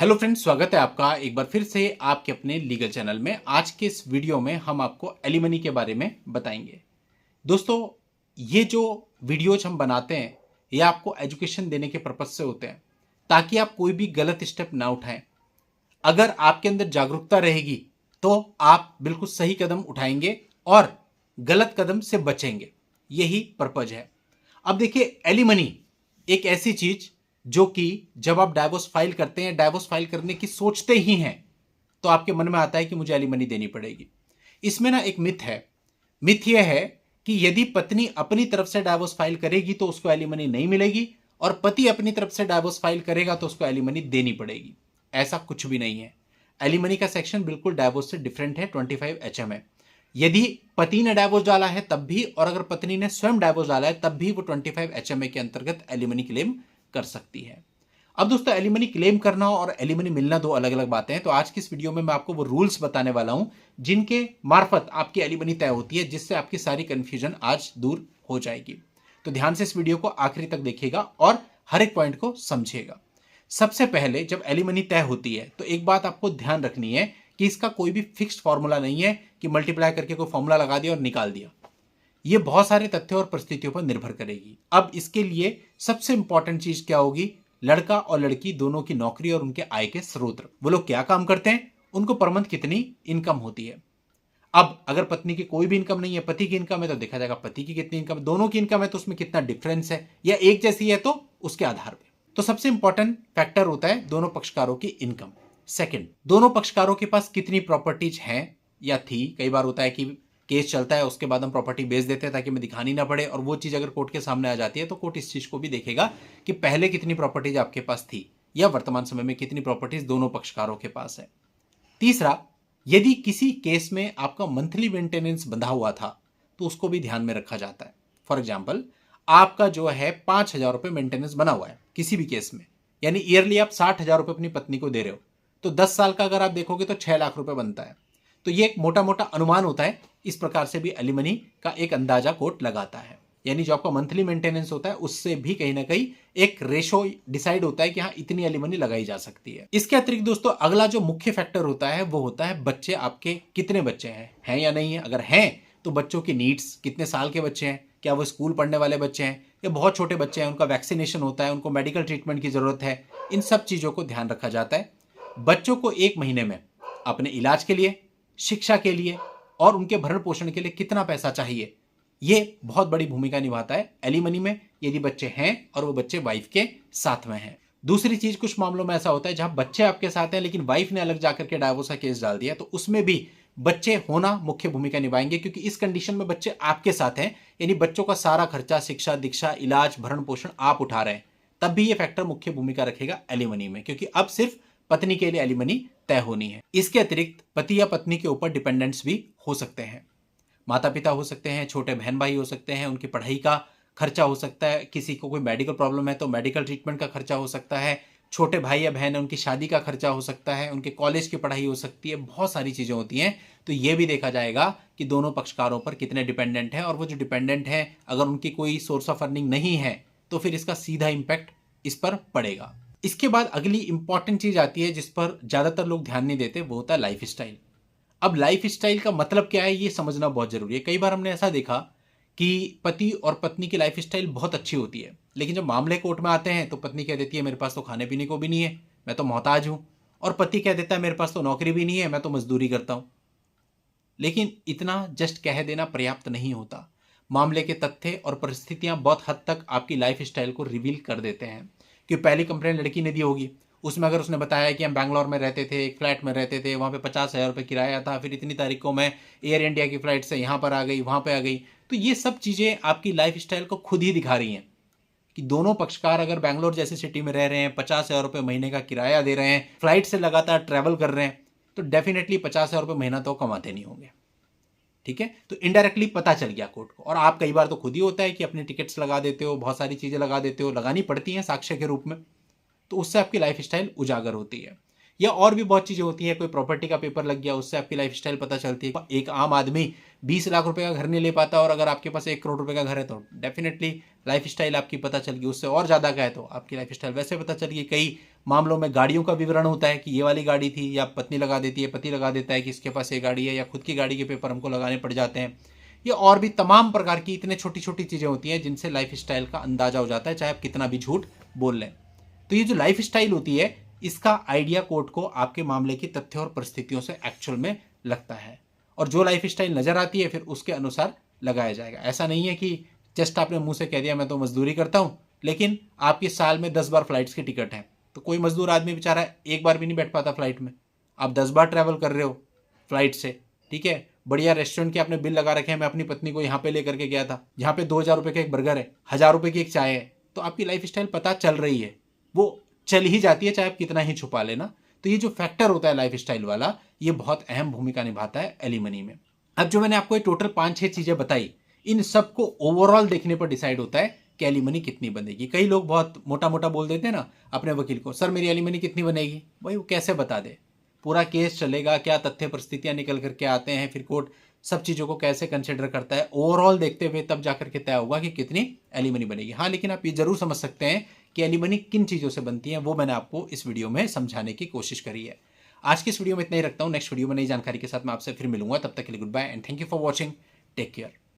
Hello friends, स्वागत है आपका एक बार फिर से आपके अपने लीगल चैनल में। आज के इस वीडियो में हम आपको एलिमनी के बारे में बताएंगे। दोस्तों, ये जो वीडियोज हम बनाते हैं ये आपको एजुकेशन देने के पर्पज से होते हैं, ताकि आप कोई भी गलत स्टेप ना उठाएं। अगर आपके अंदर जागरूकता रहेगी तो आप बिल्कुल सही कदम उठाएंगे और गलत कदम से बचेंगे। यही पर्पज है। अब देखिए, एलिमनी एक ऐसी चीज जो कि जब आप डाइवोर्स फाइल करते हैं, डाइवोर्स फाइल करने की सोचते ही हैं, तो आपके मन में आता है कि मुझे एलिमनी देनी पड़ेगी। इसमें ना एक मिथ है। मिथ यह है कि यदि पत्नी अपनी तरफ से डाइवोर्स फाइल करेगी तो उसको एलिमनी नहीं मिलेगी, और पति अपनी तरफ से डाइवोर्स फाइल करेगा तो उसको एलिमनी देनी पड़ेगी। ऐसा कुछ भी नहीं है। एलिमनी का सेक्शन बिल्कुल डाइवोर्स से डिफरेंट है, 25HM है। यदि पति ने डाइवोर्स डाला है तब भी, और अगर पत्नी ने स्वयं डाइवोर्स डाला है तब भी वो 25HM के अंतर्गत एलिमनी क्लेम कर सकती है। अब दोस्तों, एलिमनी क्लेम करना और एलिमनी मिलना दो अलग अलग बातें हैं। तो आज की इस वीडियो में मैं आपको वो रूल्स बताने वाला हूं जिनके मार्फत आपकी एलिमनी तय होती है, जिससे आपकी सारी कंफ्यूजन आज दूर हो जाएगी। तो ध्यान से इस वीडियो को आखिरी तक देखिएगा और हर एक पॉइंट को समझिएगा। सबसे पहले, जब एलिमनी तय होती है तो एक बात आपको ध्यान रखनी है कि इसका कोई भी फिक्स्ड फॉर्मूला नहीं है कि मल्टीप्लाई करके कोई फॉर्मूला लगा दिया और निकाल दिया। ये बहुत सारे तथ्यों और परिस्थितियों पर निर्भर करेगी। अब इसके लिए सबसे इंपॉर्टेंट चीज क्या होगी? लड़का और लड़की दोनों की नौकरी और उनके आय के स्रोत। वो लोग क्या काम करते हैं, उनको पर मंथ कितनी इनकम होती है। अब अगर पत्नी की कोई भी इनकम नहीं है, पति की इनकम है, तो देखा जाएगा पति की कितनी इनकम है। दोनों की इनकम है तो उसमें कितना डिफरेंस है, या एक जैसी है तो उसके आधार पर। तो सबसे इंपॉर्टेंट फैक्टर होता है दोनों पक्षकारों की इनकम। सेकंड, दोनों पक्षकारों के पास कितनी प्रॉपर्टीज हैं या थी। कई बार होता है कि केस चलता है, उसके बाद हम प्रॉपर्टी बेच देते हैं ताकि हमें दिखानी ना पड़े, और वो चीज अगर कोर्ट के सामने आ जाती है तो कोर्ट इस चीज को भी देखेगा कि पहले कितनी प्रॉपर्टीज आपके पास थी या वर्तमान समय में कितनी प्रॉपर्टीज दोनों पक्षकारों के पास है। तीसरा, यदि किसी केस में आपका मंथली मेंटेनेंस बंधा हुआ था तो उसको भी ध्यान में रखा जाता है। फॉर एग्जाम्पल, आपका जो है 5,000 रुपये मेंटेनेंस बना हुआ है किसी भी केस में, यानी ईयरली आप 60,000 रुपये अपनी पत्नी को दे रहे हो, तो 10 साल का अगर आप देखोगे तो 6 लाख रुपए बनता है। तो ये एक मोटा मोटा अनुमान होता है। इस प्रकार से भी एलिमनी का एक अंदाजा कोर्ट लगाता है। यानी जो आपका मंथली मेंटेनेंस होता है उससे भी कहीं ना कहीं एक रेशो डिसाइड होता है कि हाँ, इतनी एलिमनी लगाई जा सकती है। इसके अतिरिक्त दोस्तों, अगला जो मुख्य फैक्टर होता है वो होता है बच्चे। आपके कितने बच्चे हैं या नहीं है। अगर हैं तो बच्चों की नीड्स, कितने साल के बच्चे हैं, क्या वो स्कूल पढ़ने वाले बच्चे हैं या बहुत छोटे बच्चे हैं, उनका वैक्सीनेशन होता है, उनको मेडिकल ट्रीटमेंट की जरूरत है। इन सब चीजों को ध्यान रखा जाता है। बच्चों को 1 महीने में अपने इलाज के लिए, शिक्षा के लिए और उनके भरण पोषण के लिए कितना पैसा चाहिए, यह बहुत बड़ी भूमिका निभाता है एलिमनी में, यदि बच्चे हैं और वो बच्चे वाइफ के साथ में हैं। दूसरी चीज, कुछ मामलों में ऐसा होता है जहां बच्चे आपके साथ हैं लेकिन वाइफ ने अलग जाकर के डाइवोर्स का केस डाल दिया, तो उसमें भी बच्चे होना मुख्य भूमिका निभाएंगे, क्योंकि इस कंडीशन में बच्चे आपके साथ हैं, यानी बच्चों का सारा खर्चा, शिक्षा दीक्षा, इलाज, भरण पोषण आप उठा रहे हैं, तब भी यह फैक्टर मुख्य भूमिका रखेगा एलिमनी में, क्योंकि अब सिर्फ पत्नी के लिए एलिमनी तय होनी है। इसके अतिरिक्त पति या पत्नी के ऊपर डिपेंडेंट्स भी हो सकते हैं। माता पिता हो सकते हैं, छोटे बहन भाई हो सकते हैं, उनकी पढ़ाई का खर्चा हो सकता है, किसी को कोई मेडिकल प्रॉब्लम है तो मेडिकल ट्रीटमेंट का खर्चा हो सकता है, छोटे भाई या बहन है उनकी शादी का खर्चा हो सकता है, उनके कॉलेज की पढ़ाई हो सकती है, बहुत सारी चीज़ें होती हैं। तो ये भी देखा जाएगा कि दोनों पक्षकारों पर कितने डिपेंडेंट हैं, और वो जो डिपेंडेंट हैं अगर उनकी कोई सोर्स ऑफ अर्निंग नहीं है तो फिर इसका सीधा इम्पैक्ट इस पर पड़ेगा। इसके बाद अगली इंपॉर्टेंट चीज आती है जिस पर ज्यादातर लोग ध्यान नहीं देते, वो होता है लाइफ स्टाइल। अब लाइफ स्टाइल का मतलब क्या है ये समझना बहुत जरूरी है। कई बार हमने ऐसा देखा कि पति और पत्नी की लाइफ स्टाइल बहुत अच्छी होती है, लेकिन जब मामले कोर्ट में आते हैं तो पत्नी कह देती है मेरे पास तो खाने पीने को भी नहीं है, मैं तो मोहताज हूं, और पति कह देता है मेरे पास तो नौकरी भी नहीं है, मैं तो मजदूरी करता हूं। लेकिन इतना जस्ट कह देना पर्याप्त नहीं होता। मामले के तथ्य और परिस्थितियां बहुत हद तक आपकी लाइफ स्टाइल को रिवील कर देते हैं। कि पहली कंप्लेंट लड़की ने दी होगी, उसमें अगर उसने बताया कि हम बैंगलोर में रहते थे, एक फ्लैट में रहते थे, वहाँ पे 50,000 रुपये किराया था, फिर इतनी तारीख को मैं एयर इंडिया की फ्लाइट से यहाँ पर आ गई, वहाँ पे आ गई, तो ये सब चीज़ें आपकी लाइफ स्टाइल को खुद ही दिखा रही हैं कि दोनों पक्षकार अगर बैंगलोर जैसी सिटी में रह रहे हैं, 50,000 रुपये महीने का किराया दे रहे हैं, फ्लाइट से लगातार ट्रैवल कर रहे हैं, तो डेफिनेटली 50,000 रुपये महीना तो कमाते नहीं होंगे। ठीक है, तो इनडायरेक्टली पता चल गया कोर्ट को। और आप कई बार तो खुद ही होता है कि अपनी टिकट्स लगा देते हो, बहुत सारी चीज़ें लगा देते हो, लगानी पड़ती हैं साक्ष्य के रूप में, तो उससे आपकी लाइफ स्टाइल उजागर होती है। या और भी बहुत चीज़ें होती हैं, कोई प्रॉपर्टी का पेपर लग गया, उससे आपकी लाइफ स्टाइल पता चलती है। एक आम आदमी 20 लाख रुपए का घर नहीं ले पाता, और अगर आपके पास 1 करोड़ रुपए का घर है तो डेफिनेटली लाइफ स्टाइल आपकी पता चल गई। उससे और ज़्यादा का है तो आपकी लाइफ स्टाइल वैसे पता चल गई। कई मामलों में गाड़ियों का विवरण होता है कि ये वाली गाड़ी थी, या पत्नी लगा देती है, पति लगा देता है कि इसके पास ये गाड़ी है, या खुद की गाड़ी के पेपर हमको लगाने पड़ जाते हैं। ये और भी तमाम प्रकार की इतने छोटी छोटी चीज़ें होती हैं जिनसे लाइफ स्टाइल का अंदाजा हो जाता है, चाहे आप कितना भी झूठ बोल लें। तो ये जो लाइफ स्टाइल होती है, इसका आइडिया कोर्ट को आपके मामले की तथ्यों और परिस्थितियों से एक्चुअल में लगता है, और जो लाइफ स्टाइल नजर आती है फिर उसके अनुसार लगाया जाएगा। ऐसा नहीं है कि जस्ट आपने मुंह से कह दिया मैं तो मजदूरी करता हूं, लेकिन आपके साल में 10 बार फ्लाइट्स की टिकट है, तो कोई मजदूर आदमी बेचारा एक बार भी नहीं बैठ पाता फ्लाइट में। आप 10 बार ट्रैवल कर रहे हो फ्लाइट से, ठीक है, बढ़िया रेस्टोरेंट के आपने बिल लगा रखे हैं। मैं अपनी पत्नी को यहाँ पे लेकर के गया था जहाँ पे 2000 रुपये का एक बर्गर है, 1000 रुपये की एक चाय है। तो आपकी लाइफ स्टाइल पता चल रही है, वो चल ही जाती है चाहे आप कितना ही छुपा लेना। तो ये जो फैक्टर होता है लाइफ स्टाइल वाला, ये बहुत अहम भूमिका निभाता है एलिमनी में। अब जो मैंने आपको ये टोटल 5-6 चीजें बताई, इन सबको ओवरऑल देखने पर डिसाइड होता है कि एलिमनी कितनी बनेगी। कई लोग बहुत मोटा मोटा बोल देते हैं ना अपने वकील को, सर मेरी एलिमनी कितनी बनेगी। भाई वो कैसे बता दे, पूरा केस चलेगा, क्या तथ्य परिस्थितियां निकल करके आते हैं, फिर कोर्ट सब चीज़ों को कैसे कंसिडर करता है, ओवरऑल देखते हुए तब जाकर के तय होगा कि कितनी एलिमनी बनेगी। हाँ, लेकिन आप ये जरूर समझ सकते हैं कि एलिमनी किन चीज़ों से बनती है, वो मैंने आपको इस वीडियो में समझाने की कोशिश करी है। आज की इस वीडियो में इतना ही रखता हूँ। नेक्स्ट वीडियो में नई जानकारी के साथ मैं आपसे फिर मिलूंगा। तब तक के लिए goodbye and thank you for watching. Take care.